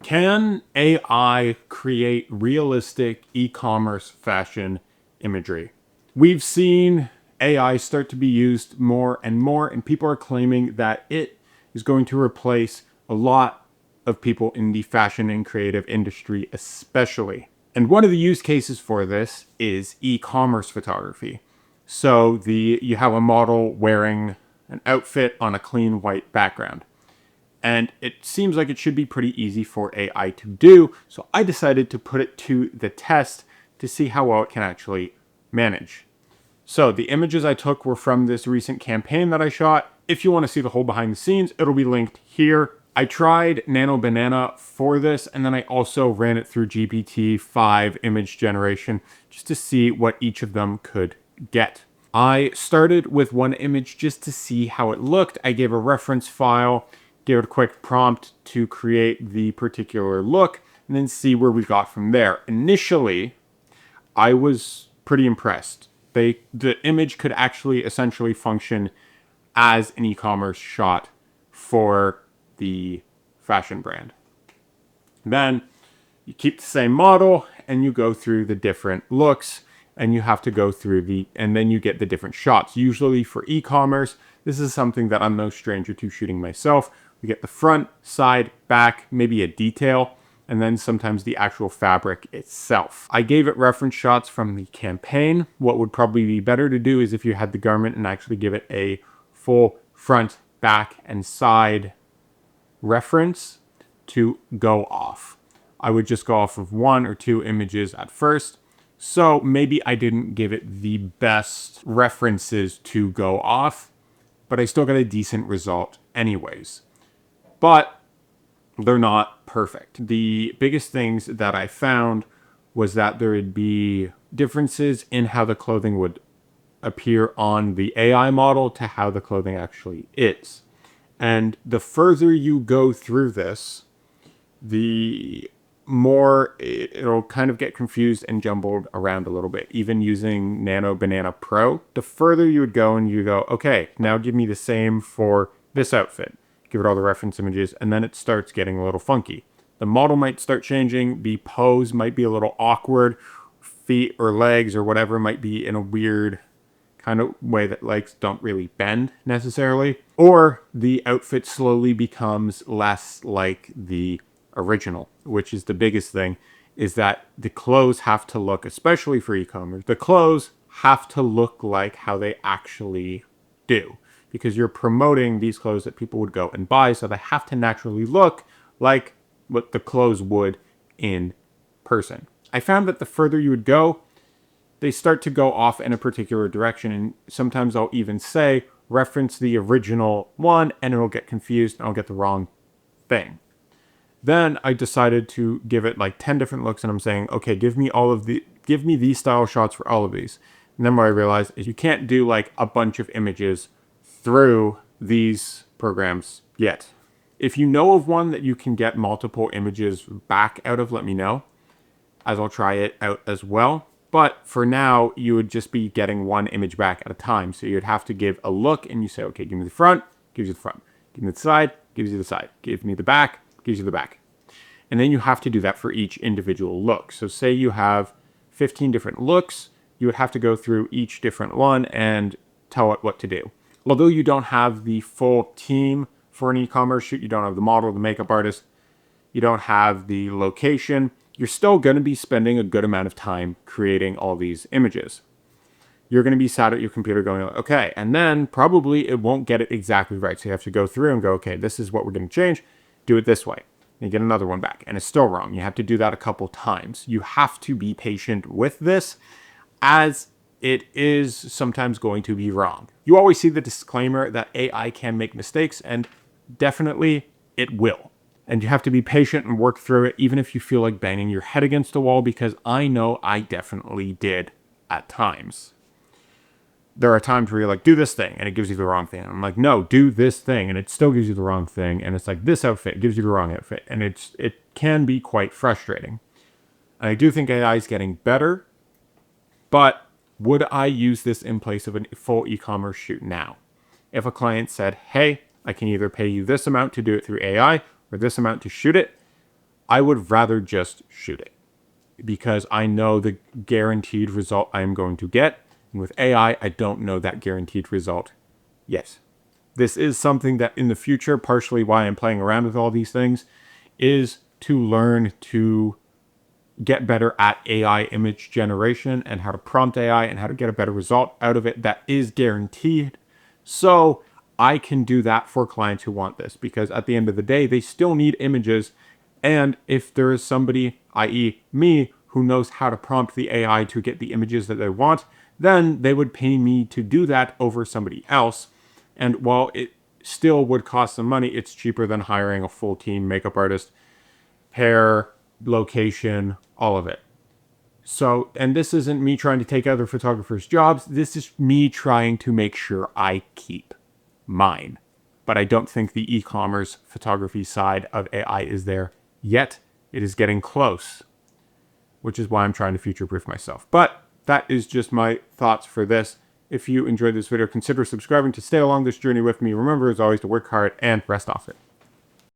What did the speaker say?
Can AI create realistic e-commerce fashion imagery? We've seen AI start to be used more and more, and people are claiming that it is going to replace a lot of people in the fashion and creative industry, especially. And one of the use cases for this is e-commerce photography. So you have a model wearing an outfit on a clean white background. And it seems like it should be pretty easy for AI to do. So I decided to put it to the test to see how well it can actually manage. So the images I took were from this recent campaign that I shot. If you want to see the whole behind the scenes, it'll be linked here. I tried Nano Banana for this, and then I also ran it through GPT-5 image generation just to see what each of them could get. I started with one image just to see how it looked. I gave a reference file, gave it a quick prompt to create the particular look, and then see where we got from there. Initially, I was pretty impressed. The image could actually essentially function as an e-commerce shot for the fashion brand. Then you keep the same model and you go through the different looks, and you have to go through and then you get the different shots. Usually for e-commerce, this is something that I'm no stranger to shooting myself. We get the front, side, back, maybe a detail, and then sometimes the actual fabric itself. I gave it reference shots from the campaign. What would probably be better to do is if you had the garment and actually give it a full front, back, and side reference to go off. I would just go off of one or two images at first. So maybe I didn't give it the best references to go off, but I still got a decent result anyways. But they're not perfect. The biggest things that I found was that there would be differences in how the clothing would appear on the AI model to how the clothing actually is. And the further you go through this, the more it'll kind of get confused and jumbled around a little bit. Even using Nano Banana Pro, the further you would go and you go, okay, now give me the same for this outfit. Give it all the reference images, and then it starts getting a little funky. The model might start changing, the pose might be a little awkward, feet or legs or whatever might be in a weird kind of way that legs don't really bend necessarily, or the outfit slowly becomes less like the original, which is the biggest thing, is that the clothes have to look, especially for e-commerce, the clothes have to look like how they actually do. Because you're promoting these clothes that people would go and buy, so they have to naturally look like what the clothes would in person. I found that the further you would go, they start to go off in a particular direction, and sometimes I'll even say, reference the original one, and it'll get confused, and I'll get the wrong thing. Then I decided to give it like 10 different looks, and I'm saying, okay, give me these style shots for all of these. And then what I realized is you can't do like a bunch of images through these programs yet. If you know of one that you can get multiple images back out of, let me know, as I'll try it out as well. But for now, you would just be getting one image back at a time. So you'd have to give a look and you say, okay, give me the front, gives you the front. Give me the side, gives you the side. Give me the back, gives you the back. And then you have to do that for each individual look. So say you have 15 different looks, you would have to go through each different one and tell it what to do. Although you don't have the full team for an e-commerce shoot, you don't have the model, the makeup artist, you don't have the location, you're still going to be spending a good amount of time creating all these images. You're going to be sat at your computer going, okay, and then probably it won't get it exactly right. So you have to go through and go, okay, this is what we're going to change, do it this way. And you get another one back, and it's still wrong. You have to do that a couple times. You have to be patient with this, as it is sometimes going to be wrong. You always see the disclaimer that AI can make mistakes, and definitely it will. And you have to be patient and work through it, even if you feel like banging your head against the wall, because I know I definitely did at times. There are times where you're like, do this thing, and it gives you the wrong thing. And I'm like, no, do this thing, and it still gives you the wrong thing. And it's like, this outfit gives you the wrong outfit. And it can be quite frustrating. And I do think AI is getting better, but would I use this in place of a full e-commerce shoot now? If a client said, hey, I can either pay you this amount to do it through AI or this amount to shoot it, I would rather just shoot it because I know the guaranteed result I'm going to get. And with AI, I don't know that guaranteed result yet. This is something that in the future, partially why I'm playing around with all these things, is to learn to get better at AI image generation and how to prompt AI and how to get a better result out of it that is guaranteed. So I can do that for clients who want this, because at the end of the day, they still need images. And if there is somebody, i.e. me, who knows how to prompt the AI to get the images that they want, then they would pay me to do that over somebody else. And while it still would cost some money, it's cheaper than hiring a full team, makeup artist, hair, location, all of it. So, and this isn't me trying to take other photographers' jobs. This is me trying to make sure I keep mine. But I don't think the e-commerce photography side of AI is there yet. It is getting close, which is why I'm trying to future-proof myself. But that is just my thoughts for this. If you enjoyed this video, consider subscribing to stay along this journey with me. Remember, as always, to work hard and rest off it.